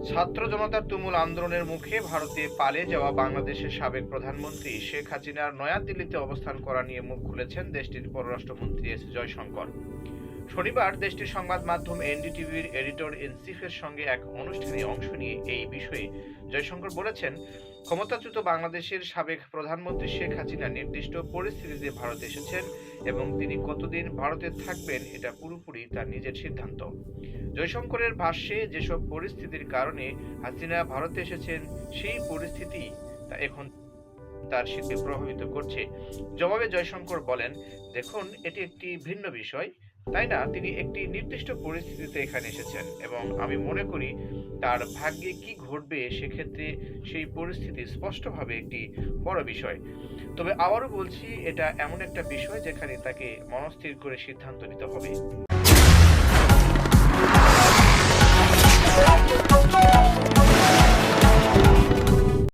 ছাত্র জনতার তুমুল আন্দোলনের মুখে ভারতে পালিয়ে যাওয়া বাংলাদেশের সাবেক প্রধানমন্ত্রী শেখ হাসিনার নয়াদিল্লিতে অবস্থান করা নিয়ে মুখ খুলেছেন দেশটির পররাষ্ট্রমন্ত্রী এস জয়শঙ্কর। শনিবার দেশটির সংবাদ মাধ্যম এনডিটিভির এডিটর ইন চিফের সঙ্গে এক অনুষ্ঠানে অংশ নিয়ে এই বিষয়ে জয়শঙ্কর বলেছেন, ক্ষমতাচ্যুত বাংলাদেশের সাবেক প্রধানমন্ত্রী শেখ হাসিনা নির্দিষ্ট পরিস্থিতিতে ভারতে এসেছেন এবং তিনি কতদিন ভারতে থাকবেন এটা পুরোপুরি তার নিজের সিদ্ধান্ত। জয়শঙ্করের ভাষ্যে, যেসব পরিস্থিতির কারণে হাসিনা ভারতে এসেছেন সেই পরিস্থিতি এখন তার শীতে প্রভাবিত করছে। জবাবে জয়শঙ্কর বলেন, দেখুন, এটি একটি ভিন্ন বিষয়, তাই না? তিনি একটি নির্দিষ্ট পরিস্থিতিতে এখানে এসেছেন এবং আমি মনে করি তার ভাগ্যে কি ঘটবে সেক্ষেত্রে সেই পরিস্থিতি স্পষ্টভাবে একটি বড় বিষয়। তবে আবারও বলছি, এটা এমন একটা বিষয় যেখানে তাকে মনস্থির করে সিদ্ধান্ত নিতে হবে।